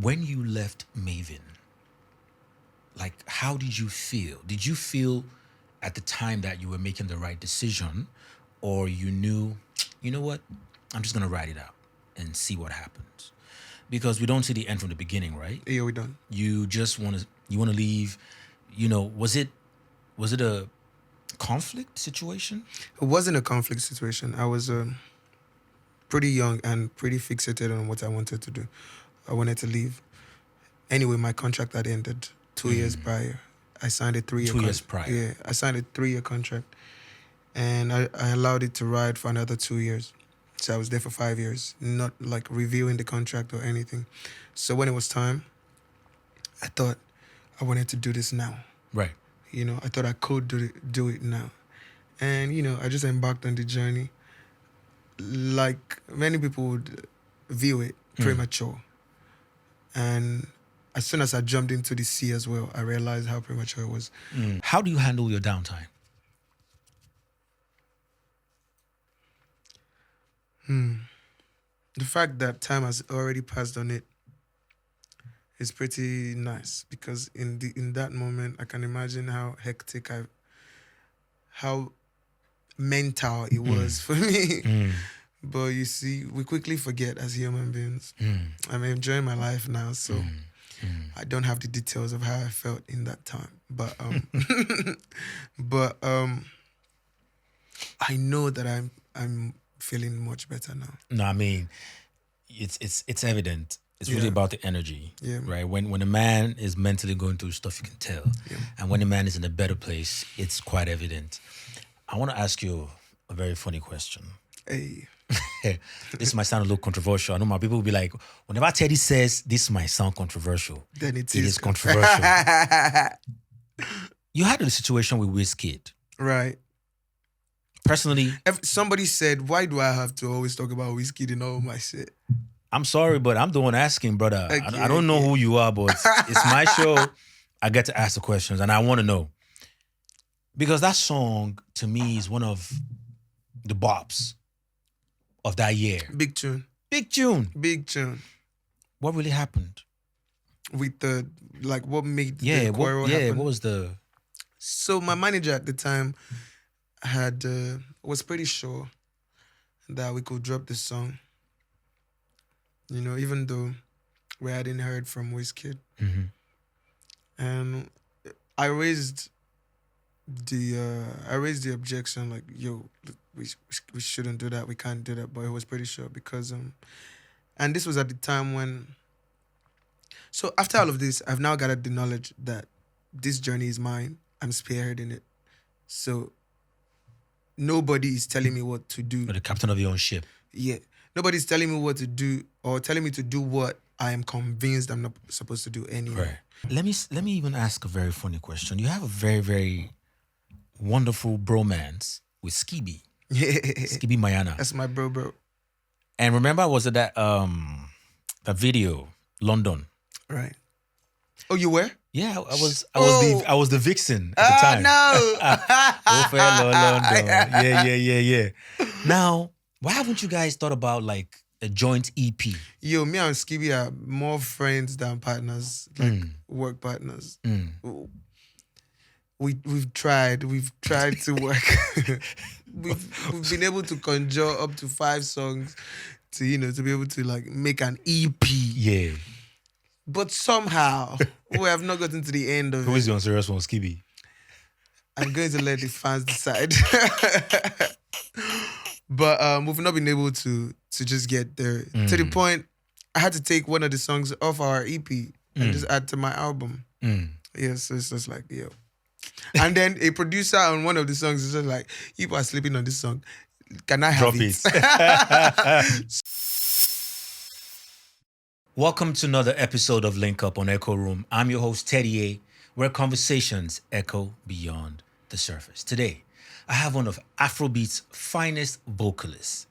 when you left Mavin, like, how did you feel? Did you feel at the time that you were making the right decision, or you knew, you know what, I'm just gonna ride it out and see what happens? Because we don't see the end from the beginning, right? Yeah, we don't. You just want to leave. Was it a conflict situation? It wasn't a conflict situation. I was pretty young and pretty fixated on what I wanted to do. I wanted to leave. Anyway, my contract had ended 2 years prior. I signed a 3-year 2 years prior. Yeah, I signed a 3-year contract. And I allowed it to ride for another 2 years. So I was there for 5 years, not like reviewing the contract or anything. So when it was time, I thought I wanted to do this now. Right. I thought I could do it now. And, I just embarked on the journey. Like many people would view it, premature. And as soon as I jumped into the sea as well, I realized how premature it was. How do you handle your downtime? The fact that time has already passed on it is pretty nice, because in that moment I can imagine how hectic how mental it was for me. But you see, we quickly forget as human beings. I'm enjoying my life now, so I don't have the details of how I felt in that time. But I know that I'm feeling much better now. No, I mean, it's evident. It's really about the energy, right? When a man is mentally going through stuff, you can tell. Yeah. And when a man is in a better place, it's quite evident. I want to ask you a very funny question. Hey. This might sound a little controversial. I know my people will be like, whenever Teddy says this might sound controversial, then it is controversial. You had a situation with Wizkid. Right. Personally, if somebody said, why do I have to always talk about Wizkid in all my shit? I'm sorry, but I'm the one asking, brother. Okay, I don't know who you are, but it's my show. I get to ask the questions, and I want to know. Because that song, to me, is one of the bops of that year. Big tune. Big tune. Big tune. What really happened? With what made the quarrel happen? What was the... So my manager at the time was pretty sure that we could drop the song. Even though we hadn't heard from Wizkid. And I raised the objection, like, yo, we shouldn't do that, we can't do that, but he was pretty sure because and this was at the time when, so after all of this, I've now gathered the knowledge that this journey is mine. I'm spearheading it. So nobody is telling me what to do. You're the captain of your own ship. Yeah. Nobody's telling me what to do or telling me to do what I am convinced I'm not supposed to do anyway. Right. Let me even ask a very funny question. You have a very, very wonderful bromance with Skibi. Yeah. Skibi Mayana. That's my bro. And remember, was it that video, London? Right. Oh, you were? Yeah, I was the vixen at the time. No. Yeah. Now, why haven't you guys thought about like a joint EP? Yo, me and Skibi are more friends than partners, like work partners. We've tried to work. we've been able to conjure up to 5 songs to be able to like make an EP. Yeah. But somehow we have not gotten to the end of Who is the unserious one, Skibi? I'm going to let the fans decide. But we've not been able to just get there. To the point, I had to take one of the songs off our EP and just add to my album. Yeah, so it's just like, yo. And then a producer on one of the songs is just like, people are sleeping on this song. Can I have it? Welcome to another episode of Linkup on Echooroom. I'm your host, Teddy A, where conversations echo beyond the surface. Today, I have one of Afrobeat's finest vocalists,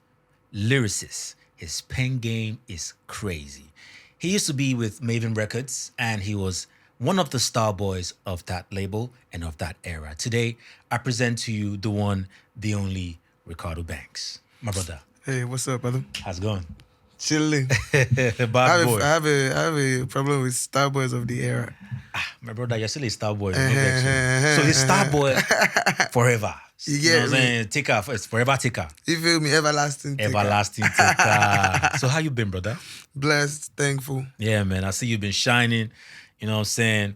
lyricists. His pen game is crazy. He used to be with Mavin Records, and he was one of the star boys of that label and of that era. Today, I present to you the one, the only Reekado Banks. My brother. Hey, what's up, brother? How's it going? chilling. Bad boy. I have a problem with Star Boys of the era. My brother, you're still a star boy. No vex, so the star boy forever. You You know get what I'm me? saying? Taker, it's forever taker. You feel me? Everlasting. taker. Everlasting taker. So how you been, brother? Blessed, thankful. Yeah, man. I see you've been shining. You know what I'm saying?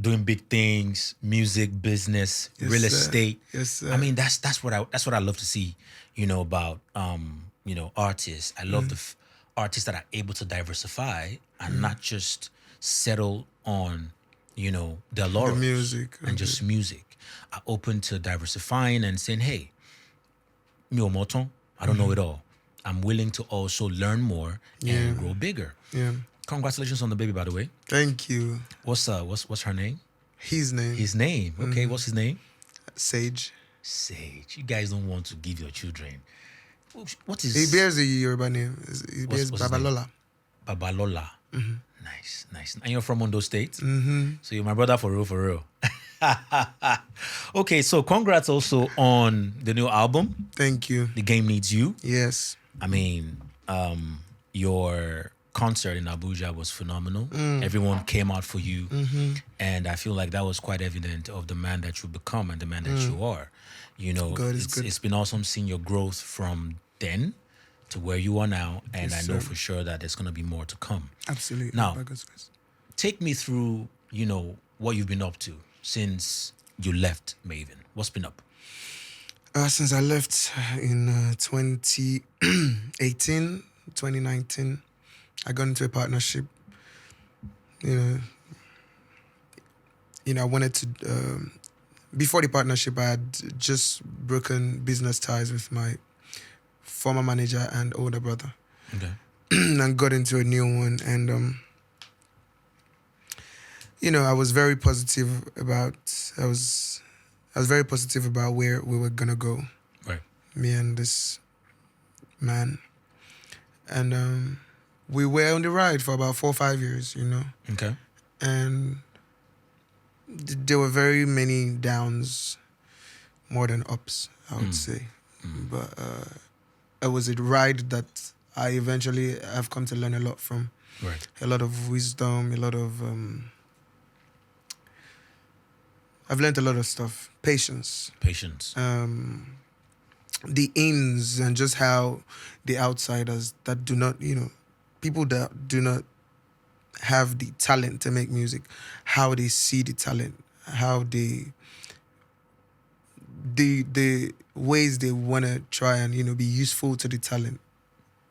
Doing big things, music, business, Yes, real sir. estate. Yes, sir. I mean, that's what I love to see. You know about artists. I love the artists that are able to diversify and not just settle on their the laurels music. and just music. Are open to diversifying and saying, hey, me o moton, I don't know it all. I'm willing to also learn more and grow bigger. Yeah. Congratulations on the baby, by the way. Thank you. What's her name? His name. His name. Okay, what's his name? Sage. Sage. You guys don't want to give your children. What is? He bears a Yoruba name. He bears what's his name? Babalola. Babalola. Nice. And you're from Ondo State? So you're my brother for real. Okay, so congrats also on the new album, Thank you. The Game Needs You. Yes. I mean, your concert in Abuja was phenomenal. Everyone came out for you. And I feel like that was quite evident of the man that you become and the man that you are. You know, God is good. it's been awesome seeing your growth from then to where you are now. And Yes, I know sir. for sure that there's going to be more to come. Absolutely. Now- By God's grace. Take me through, what you've been up to since you left Mavin. What's been up? Since I left in 2018, 2019, I got into a partnership. I wanted to. Before the partnership, I had just broken business ties with my former manager and older brother, Okay. and got into a new one. And I was very positive about. I was very positive about where we were gonna go. Right. Me and this man, and we were on the ride for about 4 or 5 years, Okay. and there were very many downs, more than ups, I would say. But it was a ride that I eventually have come to learn a lot from. Right. A lot of wisdom, a lot of I've learned a lot of stuff. Patience. Patience. The ins and just how the outsiders that do not, people that do not have the talent to make music, how they see the talent, how the ways they want to try and, be useful to the talent,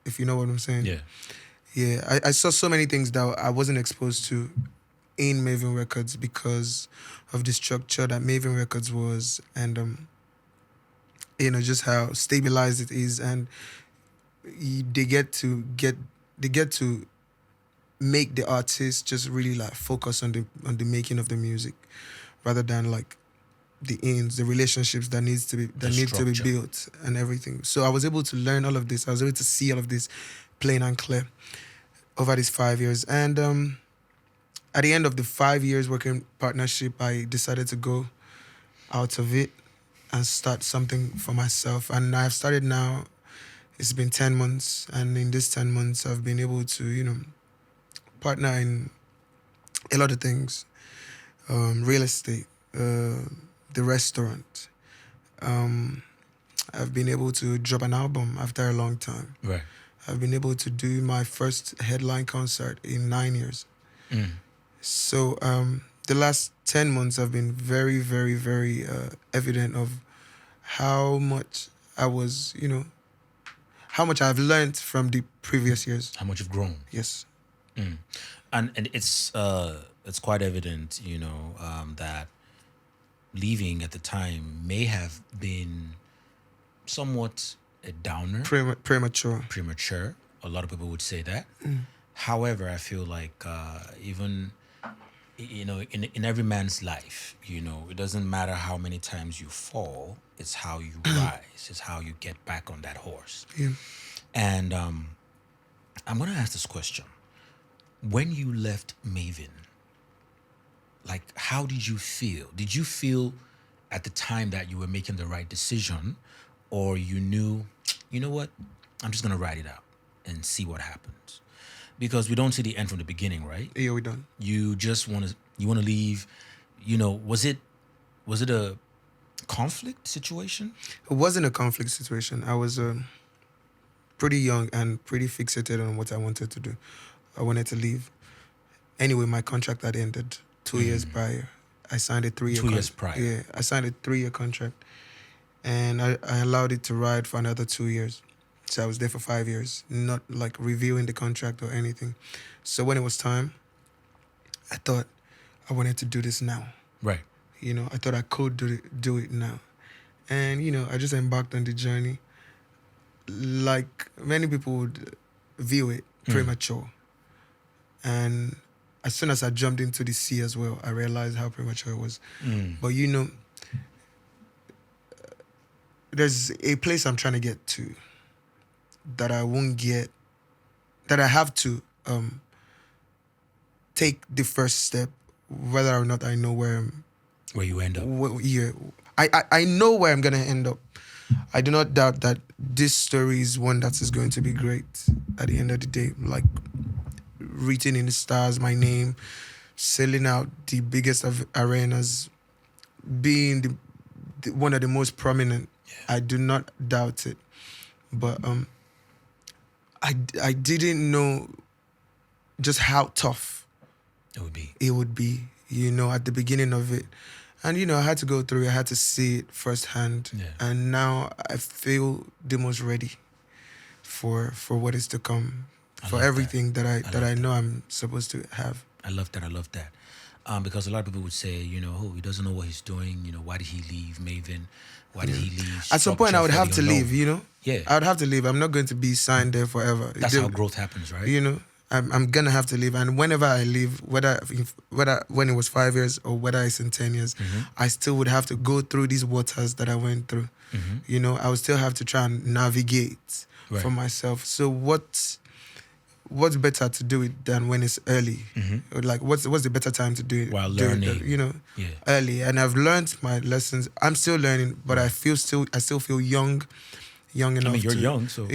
if you know what I'm saying. Yeah. Yeah, I saw so many things that I wasn't exposed to in Mavin Records because of the structure that Mavin Records was, and just how stabilized it is, and they get to make the artist just really like focus on the making of the music, rather than like the ins, the relationships that need to be structure. built and everything. So I was able to learn all of this. I was able to see all of this plain and clear over these 5 years. And at the end of the 5 years working partnership, I decided to go out of it and start something for myself. And I've started now. It's been 10 months. And in this 10 months, I've been able to, partner in a lot of things. Real estate, the restaurant. I've been able to drop an album after a long time. Right. I've been able to do my first headline concert in 9 years. So the last 10 months have been very, very, very evident of how much I was, how much I've learned from the previous years. How much you've grown. Yes. And it's quite evident, that leaving at the time may have been somewhat a downer, Premature. premature. A lot of people would say that. However, I feel like even in every man's life, it doesn't matter how many times you fall, it's how you rise, it's how you get back on that horse. Yeah. And I'm gonna ask this question. When you left Mavin, like, how did you feel? Did you feel at the time that you were making the right decision, or you knew, you know what, I'm just gonna ride it out? and see what happens. Because we don't see the end from the beginning, right? Yeah, we done. You just want to leave. Was it a conflict situation? It wasn't a conflict situation. I was pretty young and pretty fixated on what I wanted to do. I wanted to leave. Anyway, my contract had ended 2 years prior. I signed a 3-year 2 years prior. Yeah, I signed a 3-year contract, and I allowed it to ride for another 2 years. So I was there for 5 years, not like reviewing the contract or anything. So when it was time, I thought I wanted to do this now. Right. I thought I could do it now. And, I just embarked on the journey. Like many people would view it, premature. And as soon as I jumped into the sea as well, I realized how premature it was. But, there's a place I'm trying to get to that I won't get, that I have to take the first step, whether or not I know where you end up. I know where I'm going to end up. I do not doubt that this story is one that is going to be great at the end of the day. Like, written in the stars, my name, selling out the biggest of arenas, being one of the most prominent. Yeah. I do not doubt it. But I didn't know just how tough it would be. It would be, at the beginning of it. And, I had to go through it. I had to see it firsthand. Yeah. And now I feel the most ready for what is to come, for everything that I know I'm supposed to have. I love that. Because a lot of people would say, he doesn't know what he's doing. Why did he leave Mavin? Why did he leave? At some point, I would have to leave, Yeah. I would have to leave. I'm not going to be signed there forever. That's how growth happens, right? I'm going to have to leave. And whenever I leave, whether when it was 5 years or whether it's in 10 years, I still would have to go through these waters that I went through. I would still have to try and navigate for myself. So what's better to do it than when it's early? Like, what's the better time to do it? While learning. Early. And I've learned my lessons. I'm still learning, but I still feel young enough. I mean, you're young, so...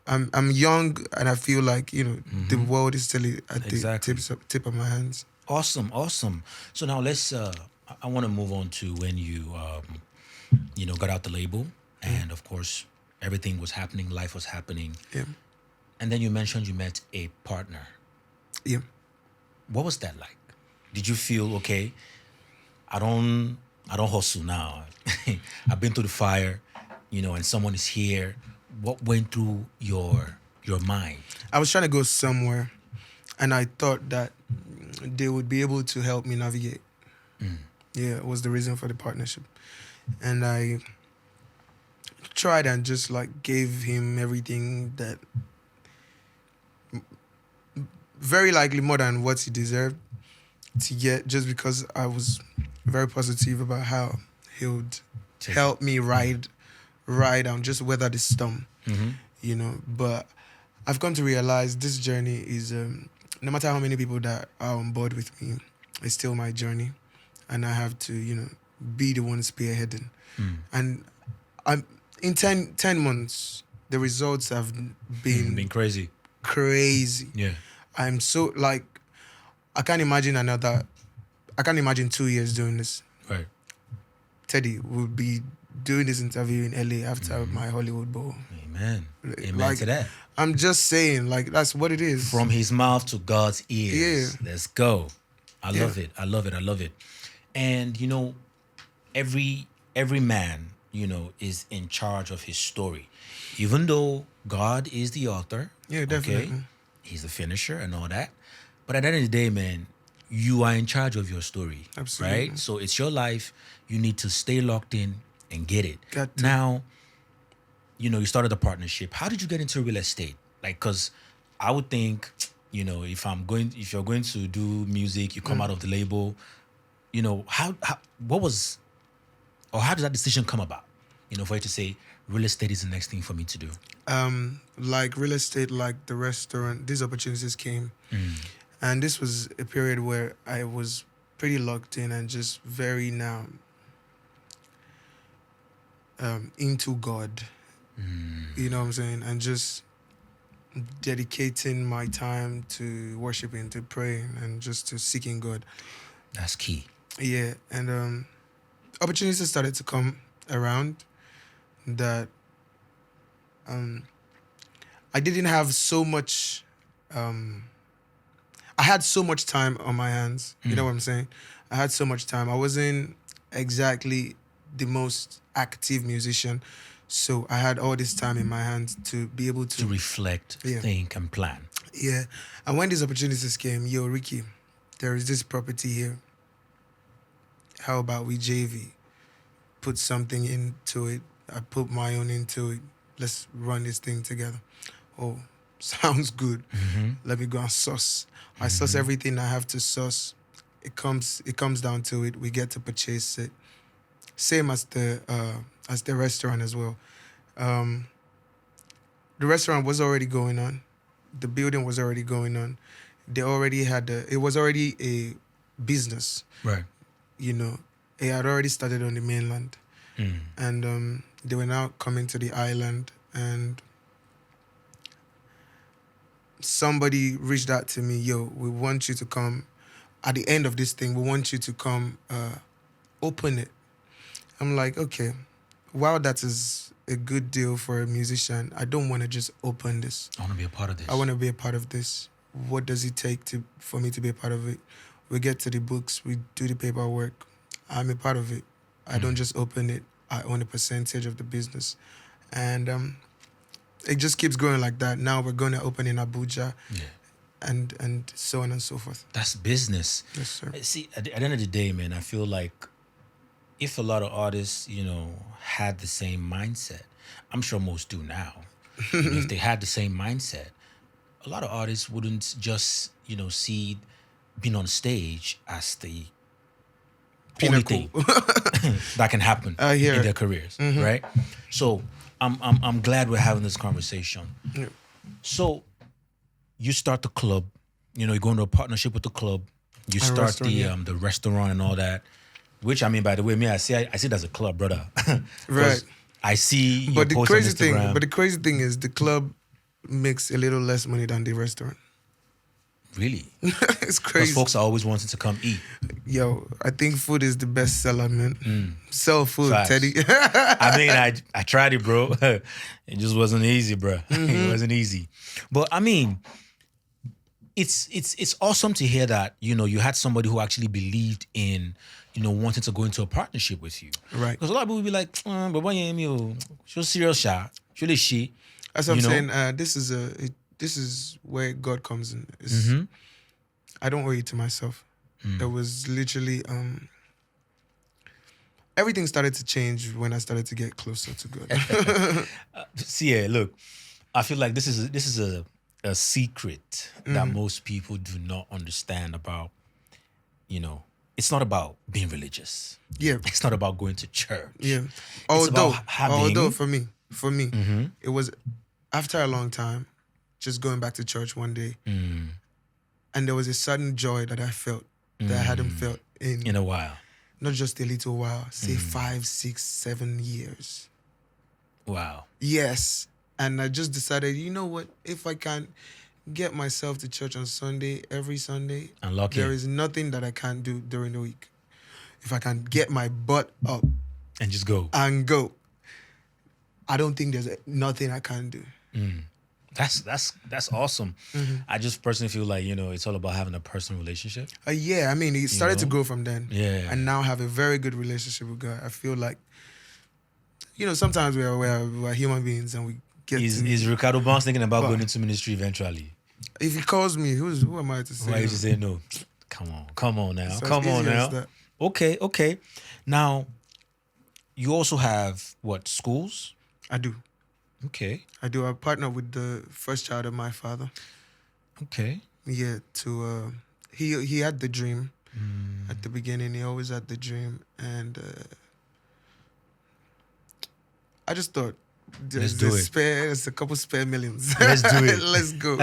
I'm young, and I feel like, the world is still at the tip of my hands. Awesome. So now let's, I want to move on to when you, got out the label, and of course, everything was happening, life was happening. Yeah. And then you mentioned you met a partner. Yeah. What was that like? Did you feel, okay, I don't hustle now. I've been through the fire, and someone is here. What went through your mind? I was trying to go somewhere, and I thought that they would be able to help me navigate. Yeah, it was the reason for the partnership. And I tried and just like gave him everything that, very likely more than what he deserved to get, just because I was very positive about how he would help me ride and just weather the storm. But I've come to realize this journey is, no matter how many people that are on board with me, it's still my journey, and I have to, be the one spearheading. And I'm in 10 months, the results have been crazy. Yeah. I'm so, like, I can't imagine 2 years doing this. Right. Teddy would be doing this interview in LA after my Hollywood bowl. Amen to that. I'm just saying, like, that's what it is. From his mouth to God's ears. Yeah. Let's go. I love it. And, every man, is in charge of his story. Even though God is the author. Yeah, definitely. Okay, he's the finisher and all that. But at the end of the day, man, you are in charge of your story. Absolutely. Right? So it's your life. You need to stay locked in and get it. Got to. Now, you started a partnership. How did you get into real estate? Like, because I would think, if you're going to do music, you come out of the label, how did that decision come about? For you to say, real estate is the next thing for me to do. Like real estate, like the restaurant, these opportunities came. And this was a period where I was pretty locked in and just very now into God. You know what I'm saying? And just dedicating my time to worshiping, to praying, and just to seeking God. That's key. Yeah, and opportunities started to come around that um, I didn't have so much. I had so much time on my hands. You know what I'm saying? I had so much time. I wasn't exactly the most active musician, so I had all this time in my hands to be able To reflect, Yeah. think, and plan. Yeah. And when these opportunities came, yo, Ricky, there is this property here. How about we JV? Put something into it. I put my own into it. Let's run this thing together. Oh, sounds good. Let me go and sauce. I sauce everything I have to sauce. It comes down to it. We get to purchase it. Same as the restaurant as well. Um, the restaurant was already going on. The building was already going on. They already had it was already a business. Right. You know, it had already started on the mainland, and they were now coming to the island, and somebody reached out to me, yo, we want you to come at the end of this thing, we want you to come open it. I'm like, okay, while that is a good deal for a musician, I don't want to just open this. I want to be a part of this. I want to be a part of this. What does it take for me to be a part of it? We get to the books, we do the paperwork. I'm a part of it. I don't just open it. I own a percentage of the business. And it just keeps going like that. Now we're going to open in Abuja, Yeah. and so on and so forth. That's business. Yes, sir. See, at the end of the day, man, I feel like if a lot of artists, had the same mindset, I'm sure most do now. If they had the same mindset, a lot of artists wouldn't just, see being on stage as the only Pinnacle. thing that can happen I hear in it. their careers, right? So I'm glad we're having this conversation. Yeah. So you start the club, you go into a partnership with the club. You start restaurant, the yeah. the restaurant and all that. Which, I mean, by the way, I see it as a club, brother. 'Cause Right. I see your But the post on crazy thing, Instagram. but the crazy thing is the club makes a little less money than the restaurant. Really? It's Because crazy. folks are always wanting to come eat. Yo, I think food is the best seller, man. Sell food, Facts. Teddy. I mean, I tried it, bro. It just wasn't easy, bro. It wasn't easy. But I mean, it's awesome to hear that, you had somebody who actually believed in, wanting to go into a partnership with you. Right. Because a lot of people will be like, but why you so serious, shot? Surely she. That's what I'm You know? saying. This is where God comes in. I don't owe it to myself. It was literally everything started to change when I started to get closer to God. See, yeah, look, I feel like this is a secret that most people do not understand about, it's not about being religious. Yeah. It's not about going to church. Yeah. It's Although, about having. for me, it was after a long time, just going back to church one day, and there was a sudden joy that I felt that I hadn't felt In a while. not just a little while, say 5, 6, 7 years. Wow. Yes. And I just decided, you know what? If I can get myself to church on Sunday, every Sunday, Unlock there it. is nothing that I can't do during the week. If I can get my butt up And just go. and go, I don't think there's nothing I can do. That's awesome. I just personally feel like, it's all about having a personal relationship. Yeah, I mean, it started to know? grow from then. Yeah. And now have a very good relationship with God. I feel like, sometimes we're human beings and we get Is to... Reekado Banks thinking about But- going into ministry eventually? If he calls me, who am I to say? Why you no? just say no? Come on now. So as Come on easy as now. that. Okay. Now, you also have what, schools? I do. Okay. I do. I partner with the first child of my father. Okay. Yeah, he had the dream at the beginning. He always had the dream, and I just thought there's a couple spare millions. Let's do it. Let's go.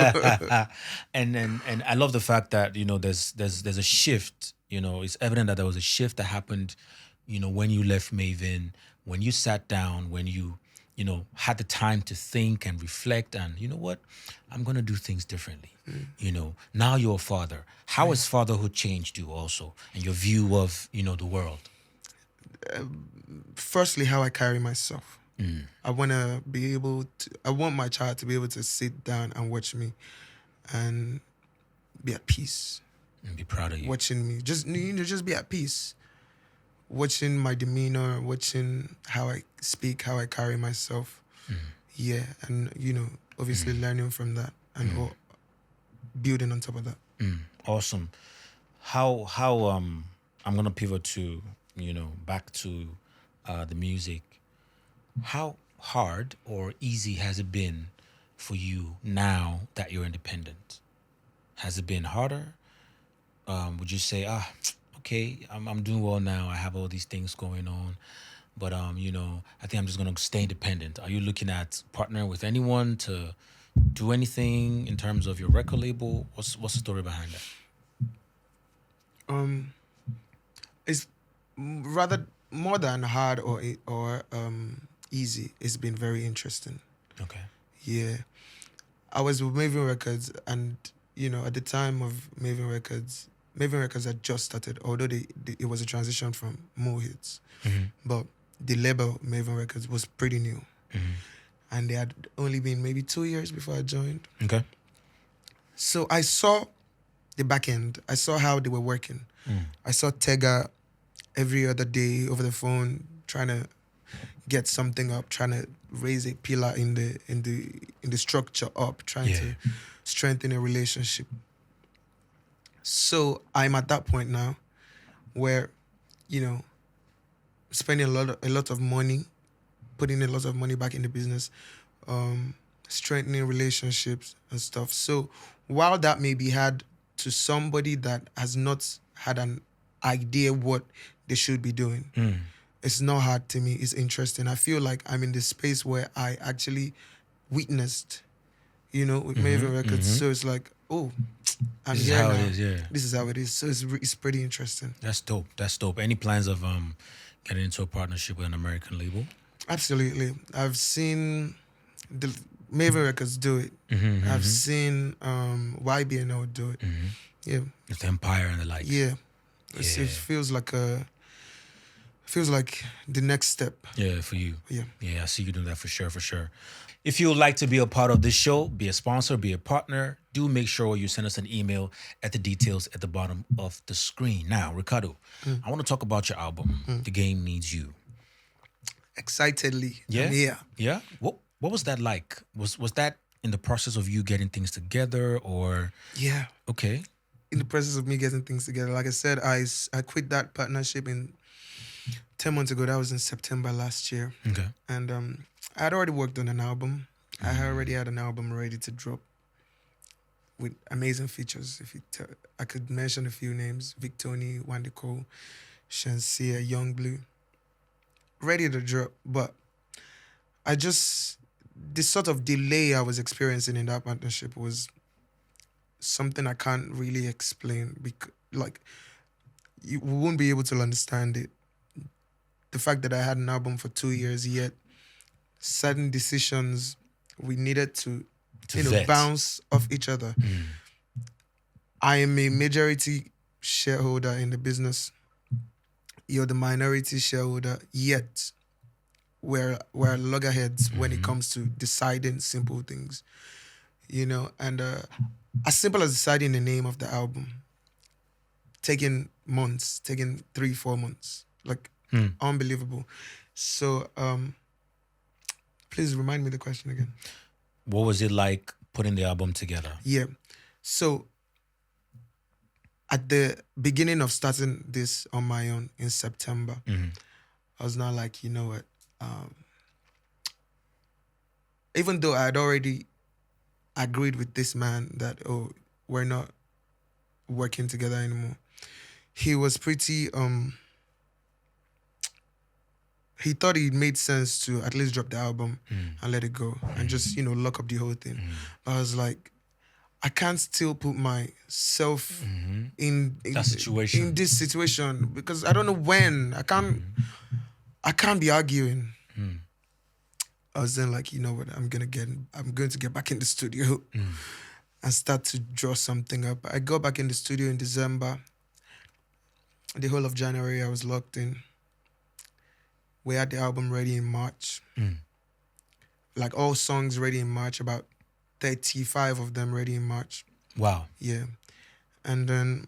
and I love the fact that there's a shift. It's evident that there was a shift that happened. When you left Mavin, when you sat down, when you had the time to think and reflect and, you know what, I'm going to do things differently. Now you're a father. How has fatherhood changed you also and your view of, the world? Firstly, how I carry myself. I want to be able to, I want my child to be able to sit down and watch me and be at peace. And be proud of you. Watching me, just be at peace. Watching my demeanor, watching how I speak, how I carry myself. Yeah, and obviously learning from that and building on top of that. Awesome. How I'm gonna pivot to back to the music. How hard or easy has it been for you now that you're independent? Has it been harder? Would you say, okay, I'm doing well now. I have all these things going on, but I think I'm just gonna stay independent. Are you looking at partnering with anyone to do anything in terms of your record label? What's the story behind that? It's rather more than hard or easy. It's been very interesting. Okay. Yeah, I was with Mavin Records, and at the time of Mavin Records had just started. Although it was a transition from Mo Hits, but the label Mavin Records was pretty new, and they had only been maybe 2 years before I joined. Okay. So I saw the back end. I saw how they were working. I saw Tega every other day over the phone trying to get something up, trying to raise a pillar in the structure up, trying to strengthen a relationship. So I'm at that point now where, spending a lot of money, putting a lot of money back in the business, strengthening relationships and stuff. So while that may be hard to somebody that has not had an idea what they should be doing, it's not hard to me. It's interesting. I feel like I'm in this space where I actually witnessed, with Mavin Records. So it's like, oh, I'm This is here how now. it is, yeah. This is how it is. So it's pretty interesting. That's dope. Any plans of getting into a partnership with an American label? Absolutely. I've seen the Mavin Records do it. I've seen YBNO do it. Yeah. With Empire and the like. Yeah. It feels like the next step. Yeah, for you. Yeah. Yeah, I see you doing that for sure. If you would like to be a part of this show, be a sponsor, be a partner, do make sure you send us an email at the details at the bottom of the screen. Now, Rekado, I want to talk about your album, The Game Needs You. Excitedly. Yeah? I'm here. Yeah? What was that like? Was that in the process of you getting things together or? Yeah. Okay. In the process of me getting things together. Like I said, I quit that partnership 10 months ago. That was in September last year. Okay. And I had already worked on an album. I already had an album ready to drop with amazing features. I could mention a few names: Victoni, Wandiko, Shensia, Young Blue. Ready to drop, but the sort of delay I was experiencing in that partnership was something I can't really explain. You won't be able to understand it. The fact that I had an album for 2 years, yet certain decisions we needed to vet. bounce off each other. I am a majority shareholder in the business. You're the minority shareholder, yet we're loggerheads when it comes to deciding simple things. And as simple as deciding the name of the album, taking 3-4 months, unbelievable. So please remind me the question again. What was it like putting the album together? Yeah. So at the beginning of starting this on my own in September, I was now like, you know what? Even though I had already agreed with this man that, we're not working together anymore, he was pretty, he thought it made sense to at least drop the album and let it go and just, lock up the whole thing. But I was like, I can't still put myself in That situation. in this situation because I don't know when. I can't be arguing. I was then like, you know what, I'm going to get back in the studio and start to draw something up. I go back in the studio in December. The whole of January, I was locked in. We had the album ready in March. Like all songs ready in March, about 35 of them ready in March. Wow. Yeah. And then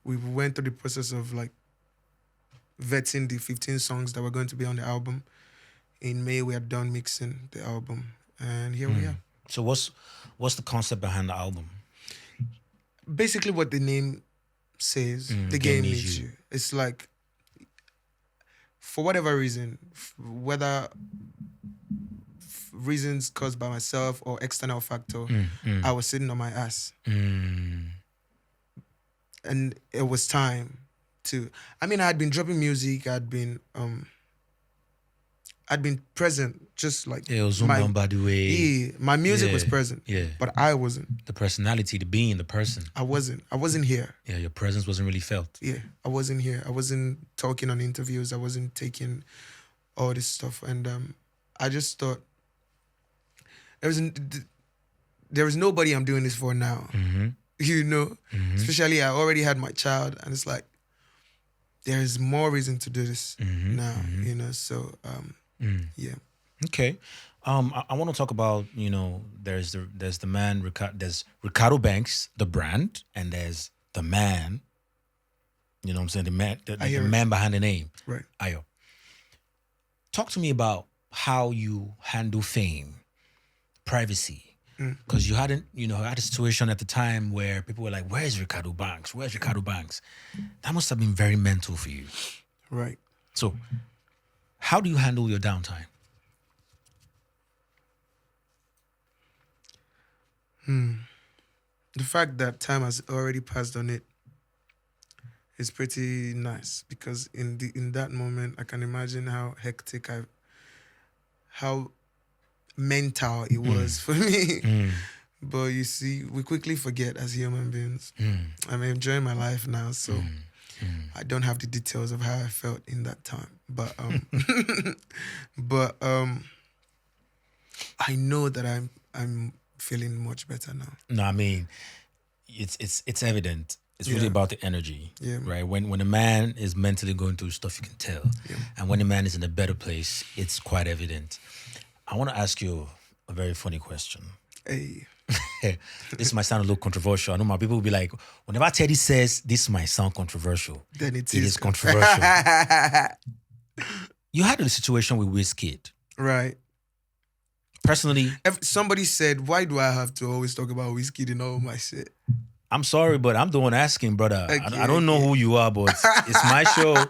we went through the process of like vetting the 15 songs that were going to be on the album. In May, we had done mixing the album. And here we are. So what's the concept behind the album? Basically what the name says, the game needs you. It's like, for whatever reason, whether reasons caused by myself or external factor, I was sitting on my ass. And it was time to, I mean, I had been dropping music, I'd been present, just like by the way. Yeah, my music was present. Yeah. But I wasn't. The personality, the being, the person. I wasn't here. Yeah, your presence wasn't really felt. Yeah, I wasn't here. I wasn't talking on interviews. I wasn't taking all this stuff. And I just thought, there is nobody I'm doing this for now. You know? Especially I already had my child, and it's like, there is more reason to do this now, you know? So, yeah. Okay. I want to talk about, you know, there's the man, there's Reekado Banks, the brand, and there's the man, you know what I'm saying, the man behind the name. Right. Ayo. Talk to me about how you handle fame, privacy. Because you had a situation at the time where people were like, where's Reekado Banks? Where's Reekado Banks? That must have been very mental for you. Right. So how do you handle your downtime? The fact that time has already passed on it is pretty nice, because in that moment I can imagine how hectic how mental it was for me. But you see, we quickly forget as human beings. I'm enjoying my life now, so I don't have the details of how I felt in that time. But I know that I'm feeling much better now. No, I mean, it's evident. It's really about the energy, right? When a man is mentally going through stuff, you can tell. And when a man is in a better place, it's quite evident. I want to ask you a very funny question. Hey. This might sound a little controversial. I know my people will be like, whenever Teddy says this might sound controversial, then it is controversial. You had a situation with Wizkid. Right. Personally, somebody said, why do I have to always talk about Wizkid in all my shit? I'm sorry, but I'm the one asking, brother. Okay, I don't know who you are, but it's my show.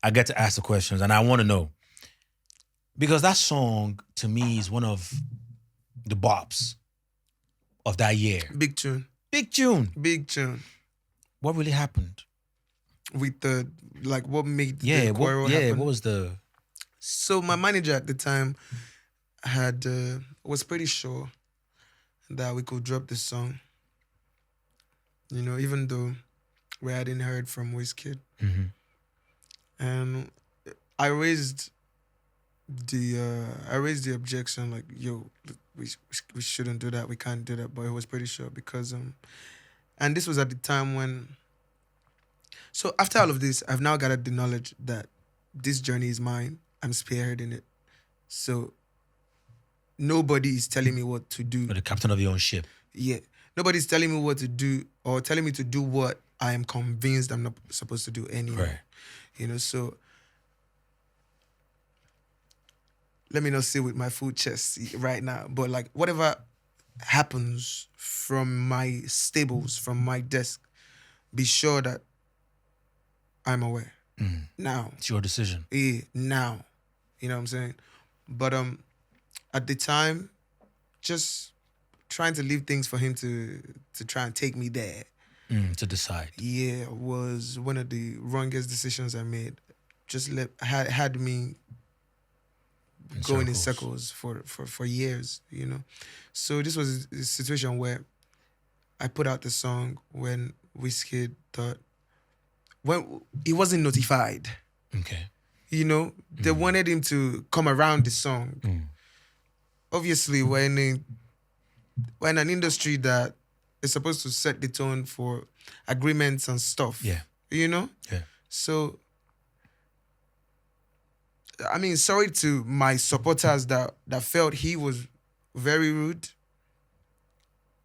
I get to ask the questions, and I want to know. Because that song, to me, is one of the bops of that year. Big tune. Big tune. Big tune. What really happened? With the, like, what made the quarrel happen? What was the... So my manager at the time was pretty sure that we could drop the song. You know, even though we hadn't heard from Wizkid. And I raised the objection, like, yo, we shouldn't do that, we can't do that, but he was pretty sure because and this was at the time when, so after all of this, I've now gathered the knowledge that this journey is mine, I'm spearheading it, so nobody is telling me what to do. You're the captain of your own ship. Yeah, nobody's telling me what to do or telling me to do what I am convinced I'm not supposed to do anyway. Right. You know, so let me not sit with my full chest right now, but like whatever happens from my stables, from my desk, be sure that I'm aware. Now. It's your decision. Yeah, now. You know what I'm saying? But at the time, just trying to leave things for him to try and take me there. To decide. Yeah, was one of the wrongest decisions I made. Just had me going in circles for years, you know. So this was a situation where I put out the song when Wizkid thought, when he wasn't notified. Okay. You know, they wanted him to come around the song. Obviously, when an industry that is supposed to set the tone for agreements and stuff. Yeah. You know? Yeah. So, I mean, sorry to my supporters that felt he was very rude.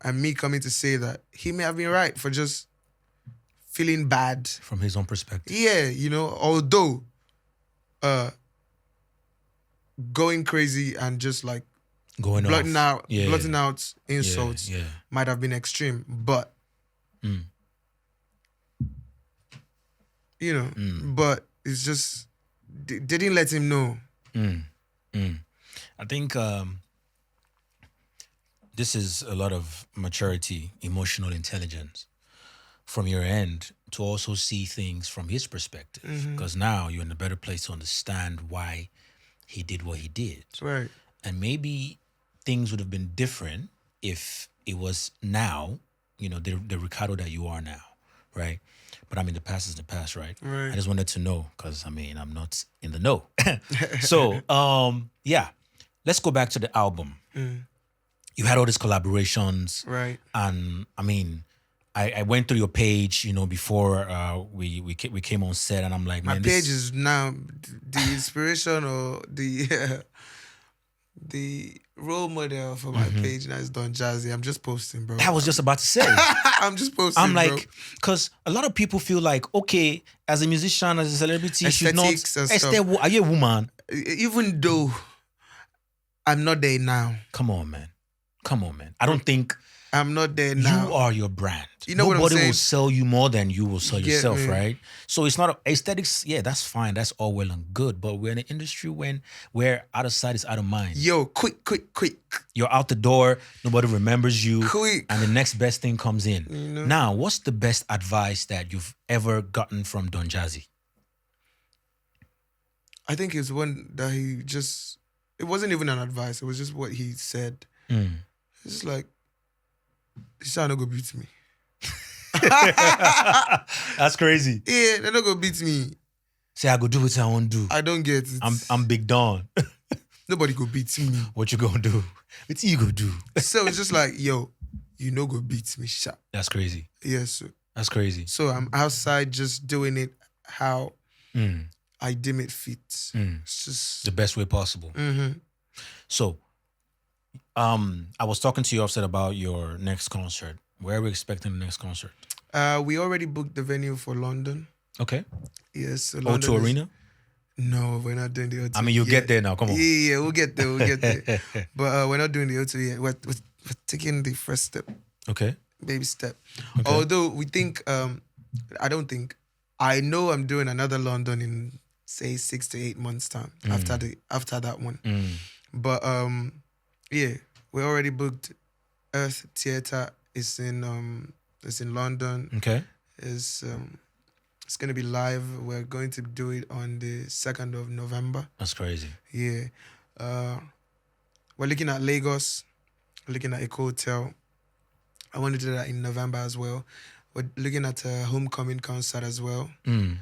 And me coming to say that he may have been right for just feeling bad. From his own perspective. Yeah, you know, although going crazy and just like Going blotting off. out insults might have been extreme, but you know, but it's just they didn't let him know. I think this is a lot of maturity, emotional intelligence from your end to also see things from his perspective. Because now you're in a better place to understand why he did what he did. Right. And maybe things would have been different if it was now, you know, the Rekado that you are now, right? But I mean, the past is the past, right? Right. I just wanted to know because, I mean, I'm not in the know. So, yeah, let's go back to the album. You had all these collaborations. Right. And, I mean, I went through your page, you know, before we came on set, and I'm like, My man, page is now the inspiration or the role model for my page now is Don Jazzy. I'm just posting, bro. I was just about to say. I'm just posting. I'm like, bro. because a lot of people feel like, okay, as a musician, as a celebrity, you should not. Aesthetics and stuff. Are you a woman? Even though I'm not there now. Come on, man. I don't think I'm not there now. you are your brand. You know what I'm Nobody saying? will sell you more than you will sell Get yourself, me? right? So it's not aesthetics. Yeah, that's fine. That's all well and good. But we're in an industry where out of sight is out of mind. Yo, quick. You're out the door. Nobody remembers you. Quick. And the next best thing comes in. You know? Now, what's the best advice that you've ever gotten from Don Jazzy? I think it's one that he just, it wasn't even an advice. It was just what he said. It's just like, this not gonna beat me. That's crazy. Yeah, they're not gonna beat me. Say, I go do what I want to do. I don't get it. I'm Big Don. Nobody go beat me. What you gonna do? What you gonna do? So it's just like, yo, you know go beat me, sharp. That's crazy. Yes, sir. That's crazy. So I'm outside just doing it how I deem it fit. It's just The best way possible. So, I was talking to you offset about your next concert. Where are we expecting the next concert? we already booked the venue for London. Okay. Yes, so O2 London is- Arena? No, we're not doing the O2. I mean, you'll yet. get there now. Come on. Yeah, we'll get there. But we're not doing the O2 yet. We're taking the first step, Okay. baby step. Okay. Although we think, I know I'm doing another London in say 6 to 8 months time after that one. But yeah, we already booked Earth Theatre. It's in London. Okay. It's gonna be live. We're going to do it on the 2nd of November. That's crazy. Yeah. We're looking at Lagos. We're looking at Echo Hotel. I want to do that in November as well. We're looking at a homecoming concert as well in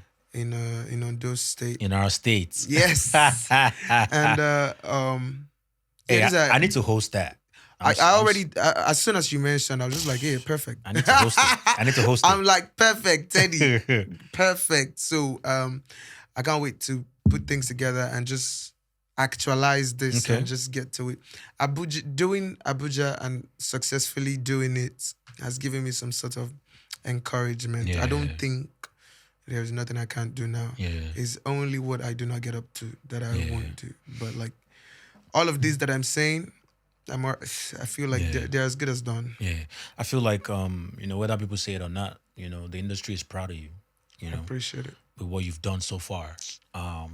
Ondo State. In our states. Yes. And Hey, these are- I need to host that. I already as soon as you mentioned, I was just like, yeah, perfect. I need to host it. I'm like, perfect, Teddy. Perfect. So I can't wait to put things together and just actualize this Okay. and just get to it. Doing Abuja and successfully doing it has given me some sort of encouragement. Yeah. I don't think there's nothing I can't do now. Yeah. It's only what I do not get up to that I Yeah. want to. But like all of this that I'm saying, I feel like Yeah. they're as good as done. Yeah. I feel like, whether people say it or not, the industry is proud of you, I appreciate it. with what you've done so far.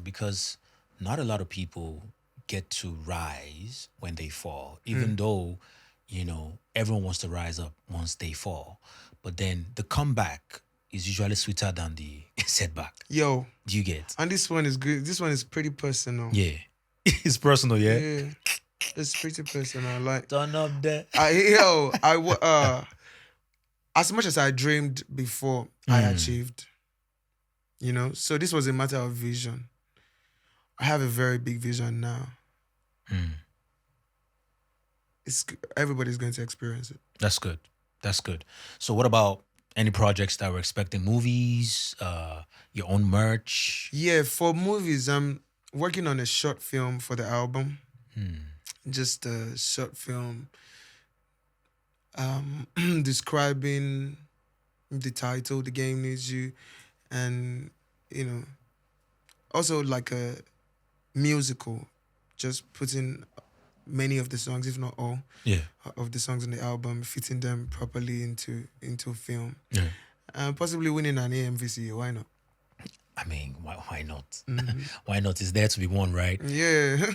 Because not a lot of people get to rise when they fall, even though, everyone wants to rise up once they fall. But then the comeback is usually sweeter than the setback. Yo, Do you get? and this one is good. This one is pretty personal. Yeah. It's personal, yeah? Yeah. It's pretty personal. Like, Turn up there. as much as I dreamed before, I achieved. So this was a matter of vision. I have a very big vision now. Everybody's going to experience it. That's good. That's good. So what about any projects that we're expecting? Movies, your own merch? Yeah, for movies, I'm working on a short film for the album. Just a short film describing the title, The Game Needs You, and, also like a musical, just putting many of the songs, if not all, Yeah. of the songs on the album, fitting them properly into film. Yeah. And possibly winning an AMVC. Why not? I mean, why not? Why not? It's there to be won, right? Yeah.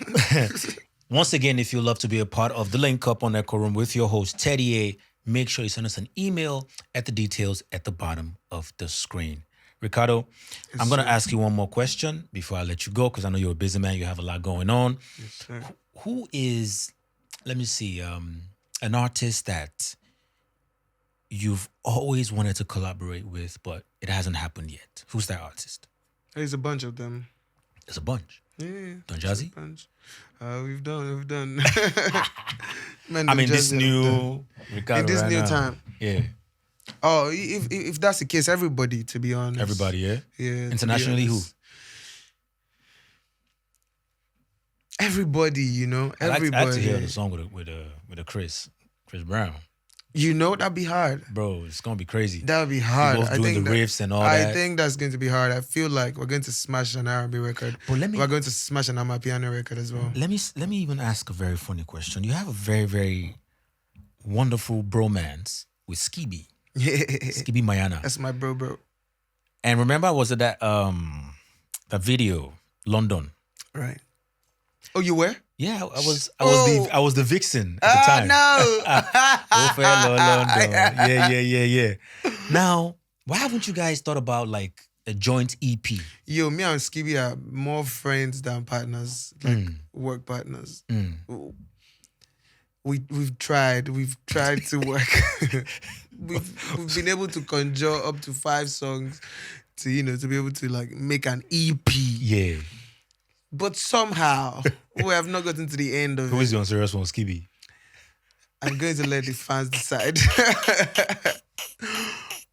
Once again, if you'd love to be a part of the Link Up on Echooroom with your host, Teddy A, make sure you send us an email at the details at the bottom of the screen. Rekado, I'm going to ask you one more question before I let you go, because I know you're a busy man. You have a lot going on. Yes, sir. Who is, let me see, an artist that you've always wanted to collaborate with, but it hasn't happened yet? Who's that artist? There's a bunch of them. There's a bunch. Yeah. Don Jazzy? Bunch. We've done. Man, I mean, Don this Jazzy new Rekado in this right new now. time. Yeah. Oh, if that's the case, everybody, to be honest. Everybody, yeah? Yeah. to be Internationally, who? honest. Everybody, I'd like everybody. to hear the song with a Chris Brown. That'd be hard. Bro, it's gonna be crazy. That'd be hard. Both doing the riffs and all I that. think that's going to be hard. I feel like we're going to smash an R&B record. But We're going to smash an Amapiano record as well. let me even ask a very funny question. You have a very, very wonderful bromance with Skibi. Skibi Mayana. That's my bro. And remember, was it that video, London? Right. Oh, you were? Yeah, I was the vixen at the time. No. Oh, fellow London. Yeah. Now, why haven't you guys thought about like a joint EP? Yo, me and Skibby are more friends than partners, like work partners. We've tried to work. we've been able to conjure up to 5 songs to be able to like make an EP. Yeah. But somehow we have not gotten to the end of Who it. is the serious one, Skibi? I'm going to let the fans decide.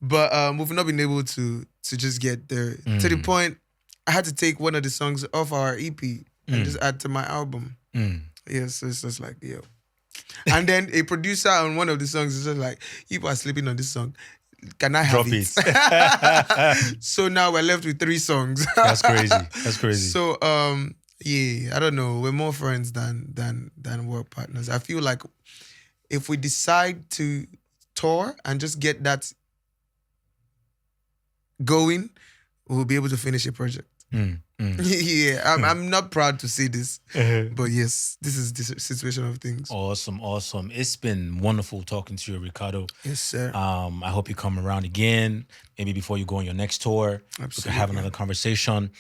But we've not been able to just get there. To the point, I had to take one of the songs off our EP and just add to my album. Yeah, so it's just like, yo. And then a producer on one of the songs is just like, people are sleeping on this song. Can I have Drop it? So now we're left with 3 songs. That's crazy. So yeah, I don't know. We're more friends than work partners. I feel like if we decide to tour and just get that going, we'll be able to finish a project. Yeah, I'm not proud to say this, but yes, this is the situation of things. Awesome. It's been wonderful talking to you, Rekado. Yes, sir. I hope you come around again, maybe before you go on your next tour. We Absolutely. can have another conversation.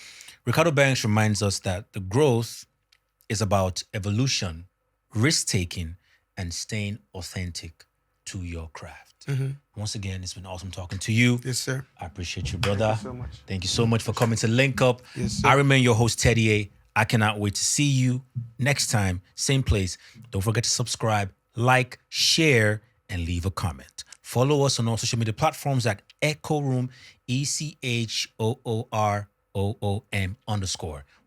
Reekado Banks reminds us that the growth is about evolution, risk-taking, and staying authentic to your craft. Once again, it's been awesome talking to you. Yes, sir. I appreciate you, brother. Thank you so much. Thank you so much for coming to Link Up. Yes, sir. I remain your host, Teddy A. I cannot wait to see you next time, same place. Don't forget to subscribe, like, share, and leave a comment. Follow us on all social media platforms at Echooroom, ECHOOROOM_.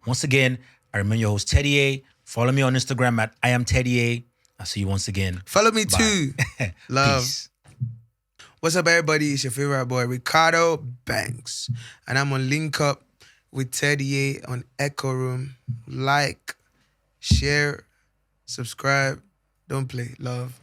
Once again, I remain your host, Teddy A. Follow me on Instagram at I am Teddy A. I'll see you once again. Follow me Bye. too. Love. Peace. What's up, everybody? It's your favorite boy, Reekado Banks. And I'm on Linkup with Teddy A on Echooroom. Like, share, subscribe. Don't play. Love.